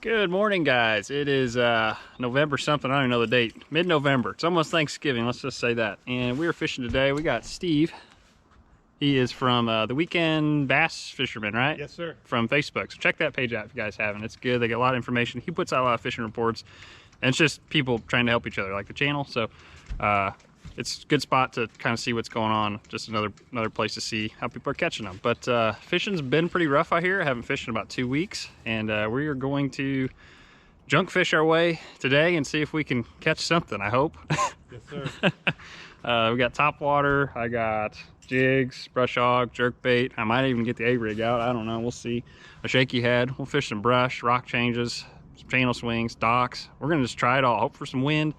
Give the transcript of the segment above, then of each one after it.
Good morning, guys. It is November something, I don't even know the date. Mid-November. It's almost Thanksgiving, let's just say that. And we are fishing today. We got Steve. He is from the Weekend Bass Fisherman, right? Yes, sir. From Facebook. So check that page out if you guys haven't. It's good. They get a lot of information. He puts out a lot of fishing reports. And it's just people trying to help each other, like the channel. So it's a good spot to kind of see what's going on. Just another place to see how people are catching them. But fishing's been pretty rough out here. I haven't fished in about 2 weeks. And we are going to junk fish our way today and see if we can catch something, I hope. Yes, sir. We got topwater. I got jigs, brush hog, jerkbait. I might even get the A-rig out. I don't know. We'll see. A shaky head. We'll fish some brush, rock changes, some channel swings, docks. We're going to just try it all. Hope for some wind.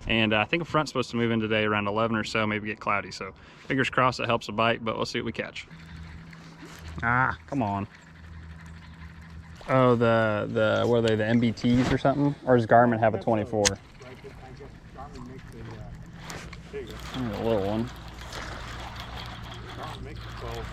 And I think a front's supposed to move in today around 11 or so, maybe get cloudy. So fingers crossed that helps a bite, but we'll see what we catch. Ah, come on. Oh, what are they, the MBTs or something? Or does Garmin have a 24? I guess Garmin makes a, there you go. There's a little one. Garmin makes a 12.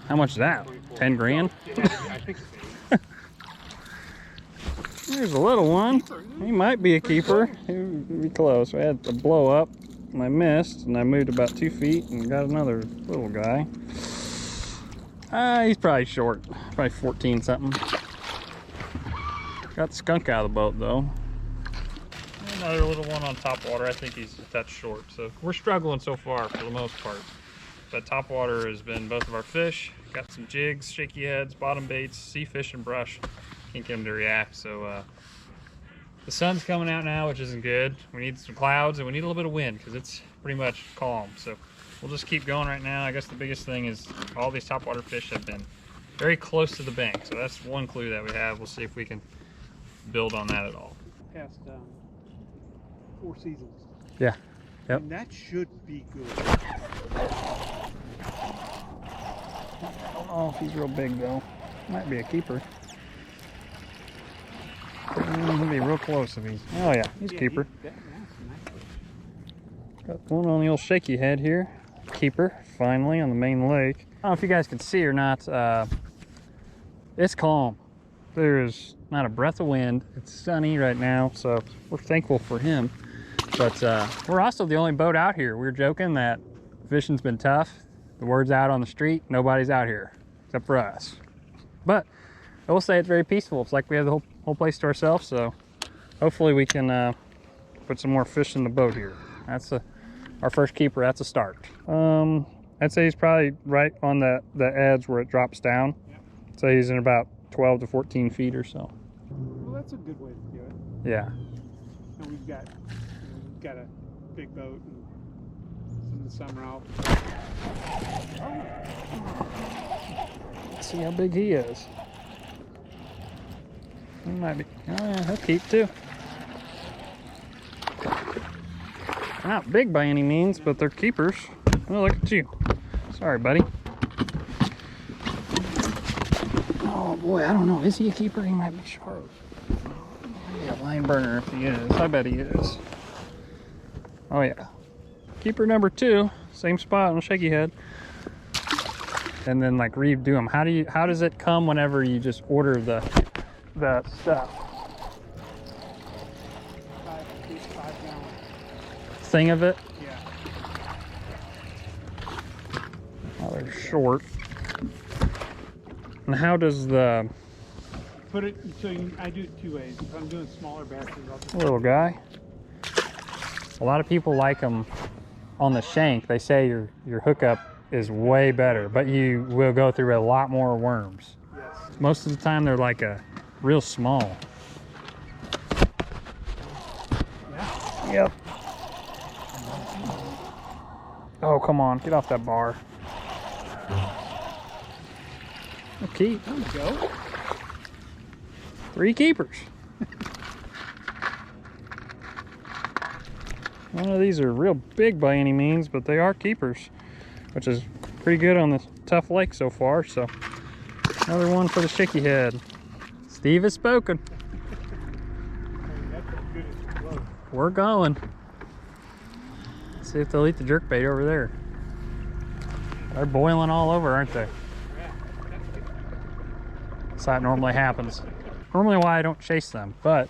How much is that? 24. 10 grand? Yeah, I think so. There's a little one. He might be a keeper. He would be close. I had to blow up and I missed, and I moved about 2 feet and got another little guy. He's probably short, probably 14 something. Got the skunk out of the boat though. Another little one on topwater. I think he's a touch short. So we're struggling so far for the most part. But topwater has been both of our fish. Got some jigs, shaky heads, bottom baits, sea fish, and brush. Can't get them to react. So the sun's coming out now, which isn't good. We need some clouds and we need a little bit of wind because it's pretty much calm. So we'll just keep going right now. I guess the biggest thing is all these topwater fish have been very close to the bank. So that's one clue that we have. We'll see if we can build on that at all. Past 4 seasons. Yeah. Yep. And that should be good. I don't know if he's real big though. Might be a keeper. He'll be real close if he's. Oh yeah, he's a keeper. Got one on the old shaky head here. Keeper, finally, on the main lake. I don't know if you guys can see or not. It's calm. There's not a breath of wind. It's sunny right now, so we're thankful for him. But we're also the only boat out here. We were joking that fishing's been tough. The word's out on the street, nobody's out here except for us. But I will say it's very peaceful. It's like we have the whole place to ourselves. So hopefully we can put some more fish in the boat here. That's our first keeper. That's a start. I'd say he's probably right on the edge where it drops down. Yep. So he's in about 12 to 14 feet or so. Well, that's a good way to do it. Yeah. And we've got a big boat and some of the summer out. Let's see how big he is. He might be. Oh yeah, he'll keep too. They're not big by any means, but they're keepers. Oh, look at you. Sorry, buddy. Oh boy, I don't know. Is he a keeper? He might be sharp. Maybe a line burner if he is. I bet he is. Oh yeah. Keeper number 2, same spot on shaky head. And then like redo them. How does it come whenever you just order the stuff? 5 gallon. Thing of it? Yeah. Oh, they're short. And how does the Put it so I do it 2 ways. If I'm doing smaller batches, I'll just little guy? A lot of people like them on the shank. They say your hookup is way better, but you will go through a lot more worms. yes. Most of the time they're like a real small. Yeah. Yep. Oh, come on, get off that bar. Okay, There we go. 3 keepers. None of these are real big by any means, but they are keepers, which is pretty good on this tough lake so far. So another one for the shaky head. Steve has spoken. That's as good as it was. We're going. Let's see if they'll eat the jerkbait over there. They're boiling all over, aren't they? So that normally happens. Normally why I don't chase them, but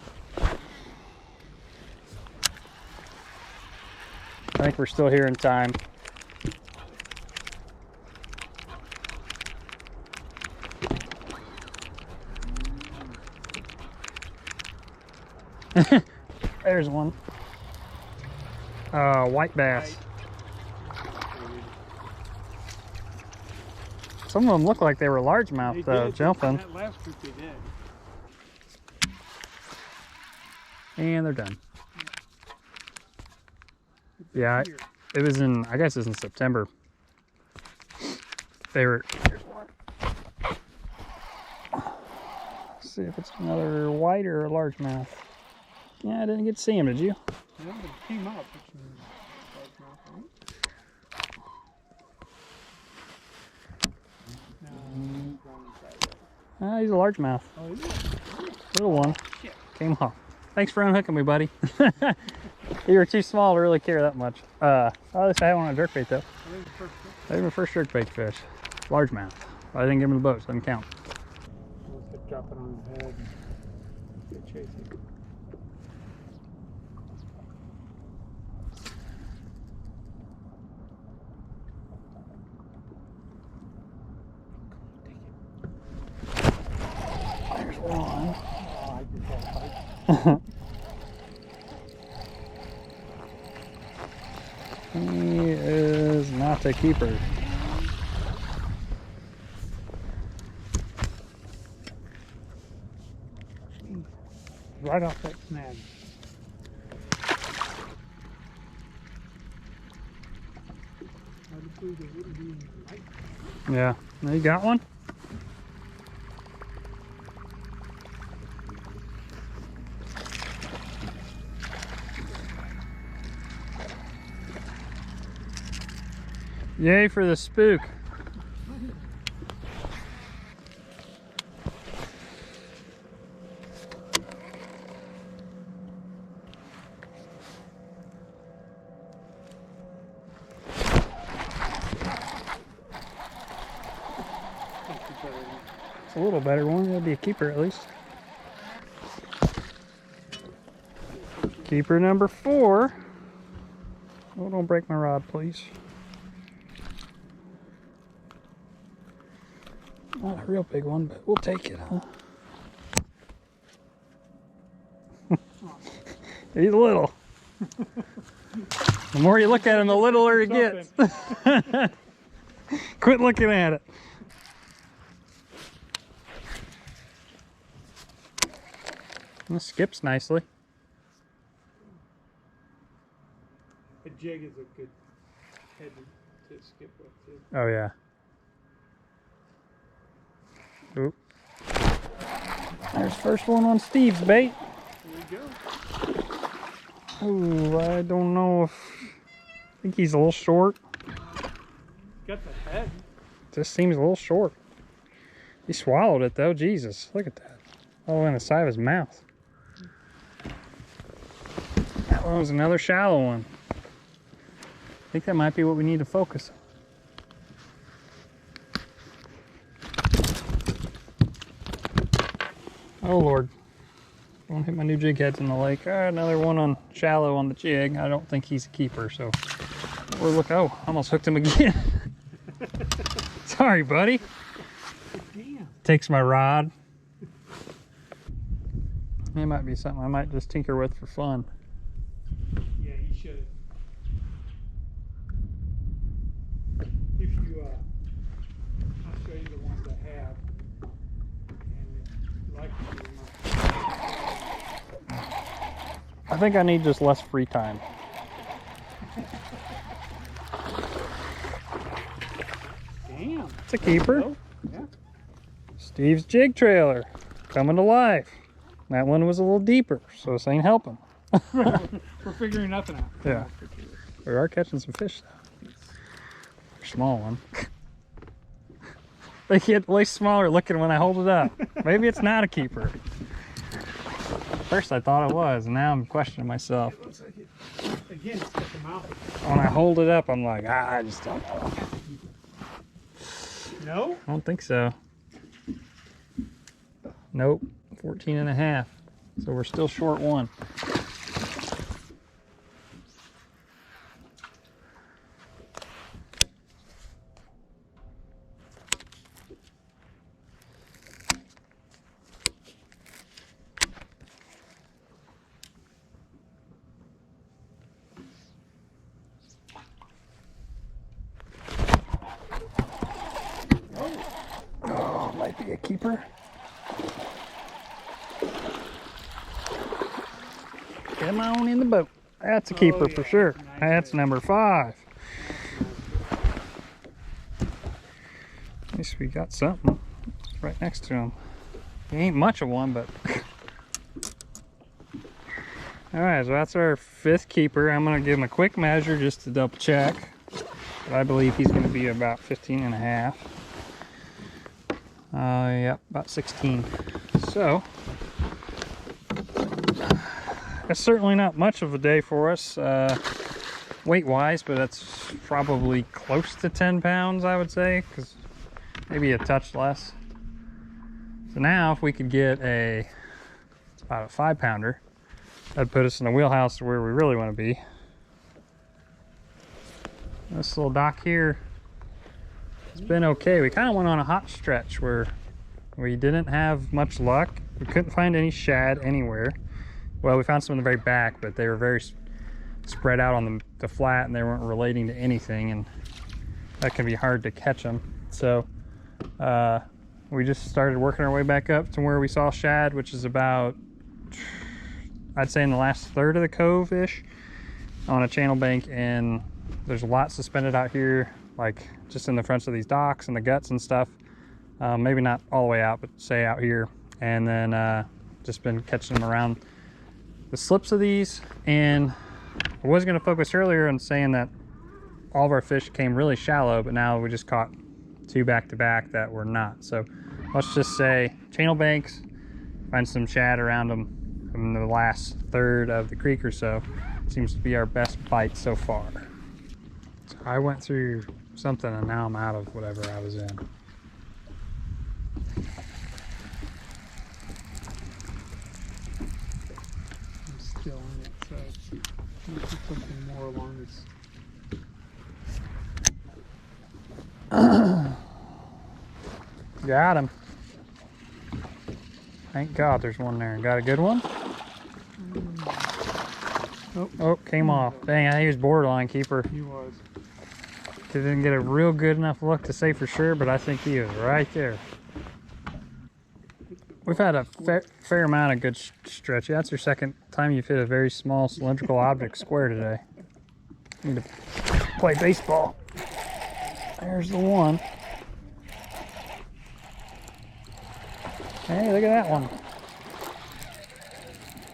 I think we're still here in time. There's one. White bass. Some of them look like they were largemouth though, jumping. That last trip they did. And they're done. Yeah, it was in, I guess it was in September. They were, here's one. Let's see if it's another white or a largemouth. Yeah, I didn't get to see him, did you? Yeah, but it came up. He's a largemouth. Oh, is it? Little one. Shit. Came off. Thanks for unhooking me, buddy. You were too small to really care that much. At least I had one on a jerkbait though. That was my first jerkbait fish. Largemouth. I didn't give him the boat, so it doesn't count. Let's drop it on his head and get chasing. There's one. Oh, I just had a bite. He is not a keeper. Right off that snag. Yeah. You got one? Yay for the spook. It's a little better one. It'll be a keeper at least. Keeper number 4. Oh, don't break my rod, please. Not a real big one, but we'll take it, huh? He's little. The more you look at him, the littler he gets. Quit looking at it. This skips nicely. A jig is a good head to skip with too. Oh yeah. Oop. There's first one on Steve's bait. There you go. Oh, I don't know if... I think he's a little short. Got the head. Just seems a little short. He swallowed it though. Jesus, look at that. All the way on the side of his mouth. That one was another shallow one. I think that might be what we need to focus on. Oh Lord. Don't hit my new jig heads in the lake. Another one on shallow on the jig. I don't think he's a keeper, so we'll look. Oh, almost hooked him again. Sorry, buddy. Damn. Takes my rod. It might be something I might just tinker with for fun. Yeah, you should. If you, I'll show you the ones I have. And if you like to do them, I think I need just less free time. damn. It's a keeper. Oh, yeah. Steve's jig trailer coming to life. That one was a little deeper, so this ain't helping. We're figuring nothing out. Yeah. We are catching some fish though. Small one. They get way smaller looking when I hold it up. Maybe it's not a keeper. First I thought it was, and now I'm questioning myself. It looks like it. Again, it's got the mouth. When I hold it up, I'm like, I just don't know. No? I don't think so. Nope, 14 and a half. So we're still short one. Oh, might be a keeper. Come on in the boat. That's a keeper for sure. Nice That's fish. number 5. At least we got something right next to him. He ain't much of one, but. All right, so that's our 5th keeper. I'm gonna give him a quick measure just to double check. But I believe he's gonna be about 15 and a half. Yep, about 16. So, that's certainly not much of a day for us, weight-wise, but that's probably close to 10 pounds, I would say, because maybe a touch less. So now, if we could get about a 5-pounder, that'd put us in the wheelhouse to where we really want to be. This little dock here, it's been okay. We kind of went on a hot stretch where we didn't have much luck. We couldn't find any shad anywhere. Well, we found some in the very back, but they were very spread out on the flat and they weren't relating to anything, and that can be hard to catch them. So we just started working our way back up to where we saw shad, which is about, I'd say, in the last third of the cove-ish on a channel bank, and there's a lot suspended out here, like just in the fronts of these docks and the guts and stuff. Maybe not all the way out, but say out here. And then just been catching them around the slips of these. And I was going to focus earlier on saying that all of our fish came really shallow, but now we just caught 2 back-to-back that were not. So let's just say channel banks, find some shad around them in the last third of the creek or so. Seems to be our best bite so far. So I went through something and now I'm out of whatever I was in. I'm still in it, so I'm gonna put something more along this. Got him. Thank God there's one there. Got a good one? Oh, came off. Dang, he was borderline keeper. He was. Didn't get a real good enough look to say for sure, but I think he was right there. We've had a fair amount of good stretch. That's your second time you've hit a very small cylindrical object square today. Need to play baseball. There's the one. Hey, look at that one.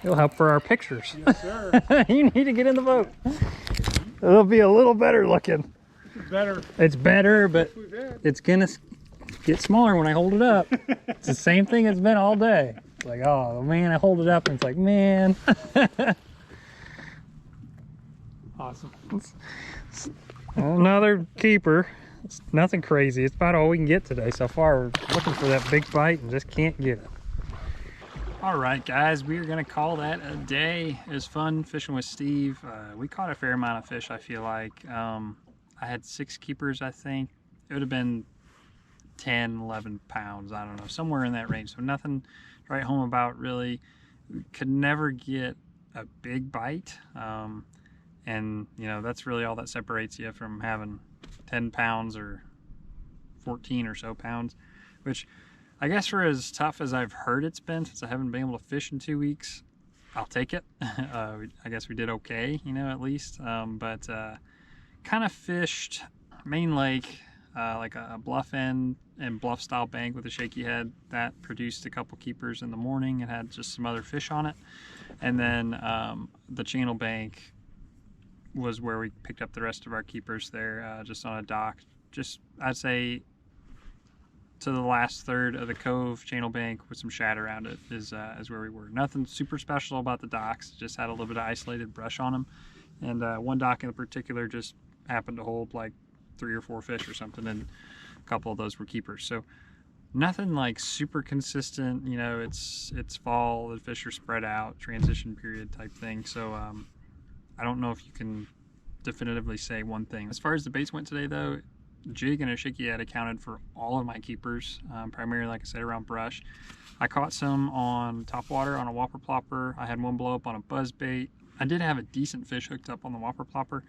It'll help for our pictures. Yes, sir. You need to get in the boat. It'll be a little better looking. Better. It's better, but it's gonna get smaller when I hold it up. It's the same thing it's been all day. It's like, oh man, I hold it up and it's like, man. Awesome. Another keeper. It's nothing crazy. It's about all we can get today so far. We're looking for that big bite and just can't get it. All right, guys, we are gonna call that a day. It was fun fishing with Steve. We caught a fair amount of fish, I feel like. I had 6 keepers, I think. It would have been 10, 11 pounds, I don't know, somewhere in that range. So nothing to write home about, really. We could never get a big bite. And, you know, that's really all that separates you from having 10 pounds or 14 or so pounds, which I guess for as tough as I've heard it's been, since I haven't been able to fish in 2 weeks, I'll take it. I guess we did okay, you know, at least. But kind of fished main lake, like a bluff end and bluff style bank with a shaky head that produced a couple keepers in the morning. It had just some other fish on it. And then the channel bank was where we picked up the rest of our keepers there, just on a dock. Just, I'd say, to the last third of the cove channel bank with some shad around it is where we were. Nothing super special about the docks, just had a little bit of isolated brush on them. And one dock in particular just happened to hold like 3 or 4 fish or something, and a couple of those were keepers. So nothing like super consistent. You know, it's fall, the fish are spread out, transition period type thing. So I don't know if you can definitively say one thing. As far as the baits went today though, jig and a shaky head accounted for all of my keepers, primarily, like I said, around brush. I caught some on topwater on a whopper plopper. I had one blow up on a buzz bait. I did have a decent fish hooked up on the whopper plopper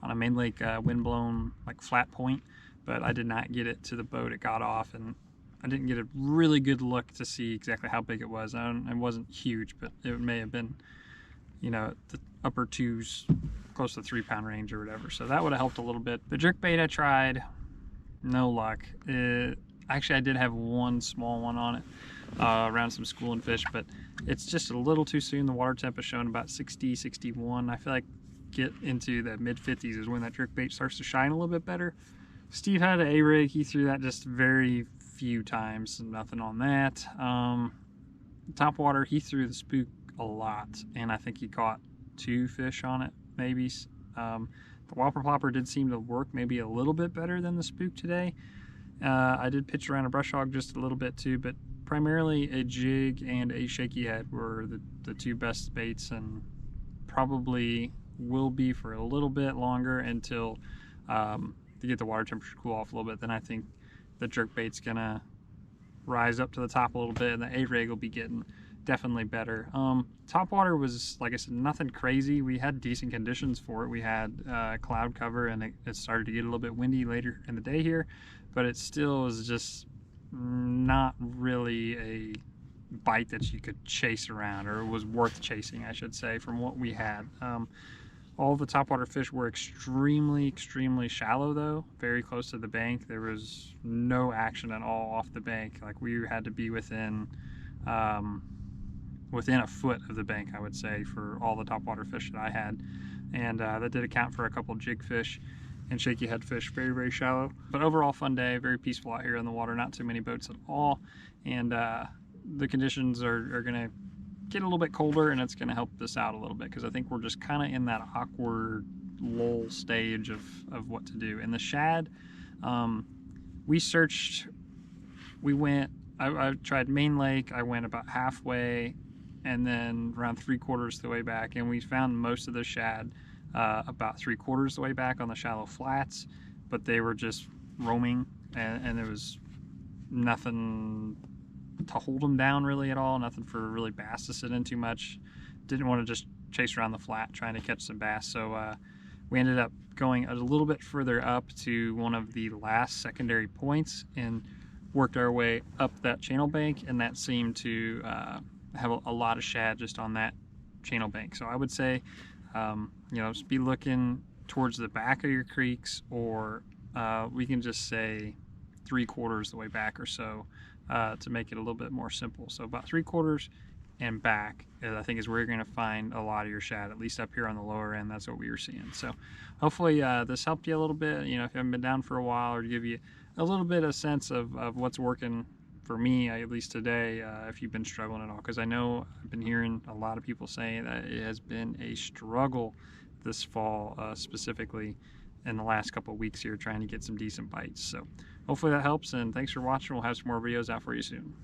on a main lake windblown like flat point, but I did not get it to the boat. It got off, and I didn't get a really good look to see exactly how big it was. It wasn't huge, but it may have been, you know, the upper twos, close to 3 pound range or whatever. So that would have helped a little bit. The jerkbait I tried, no luck. Actually, I did have one small one on it around some schooling fish, but it's just a little too soon. The water temp is showing about 60, 61. I feel like get into the mid 50s is when that jerkbait starts to shine a little bit better. Steve had an A-rig. He threw that just very few times, nothing on that. Topwater, he threw the spook a lot, and I think he caught 2 fish on it, maybe. The whopper plopper did seem to work maybe a little bit better than the spook today. I did pitch around a brush hog just a little bit too, but primarily a jig and a shaky head were the 2 best baits, and probably will be for a little bit longer until to get the water temperature cool off a little bit. Then I think the jerkbait's gonna rise up to the top a little bit, and the A-rig will be getting definitely better. Topwater was, like I said, nothing crazy. We had decent conditions for it. We had cloud cover, and it started to get a little bit windy later in the day here, but it still was just not really a bite that you could chase around, or it was worth chasing, I should say, from what we had. All the topwater fish were extremely shallow though, very close to the bank. There was no action at all off the bank. Like, we had to be within a foot of the bank, I would say, for all the topwater fish that I had. And that did account for a couple jig fish and shaky head fish, very shallow. But overall, fun day, very peaceful out here in the water, not too many boats at all. And the conditions are gonna get a little bit colder, and it's gonna help this out a little bit, because I think we're just kind of in that awkward lull stage of what to do. And the shad, we searched, I tried main lake, I went about halfway, and then around 3/4 the way back, and we found most of the shad about 3/4 the way back on the shallow flats, but they were just roaming, and there was nothing to hold them down really at all, nothing for really bass to sit in too much. Didn't want to just chase around the flat trying to catch some bass, so we ended up going a little bit further up to one of the last secondary points and worked our way up that channel bank, and that seemed to have a lot of shad just on that channel bank. So I would say, you know, just be looking towards the back of your creeks, or we can just say 3/4 the way back or so, to make it a little bit more simple. So about 3/4 and back, I think, is where you're going to find a lot of your shad, at least up here on the lower end. That's what we were seeing. So hopefully this helped you a little bit, you know, if you haven't been down for a while, or to give you a little bit of sense of what's working for me, at least today, if you've been struggling at all. Because I know I've been hearing a lot of people saying that it has been a struggle this fall, specifically in the last couple of weeks here, trying to get some decent bites. So hopefully that helps, and thanks for watching. We'll have some more videos out for you soon.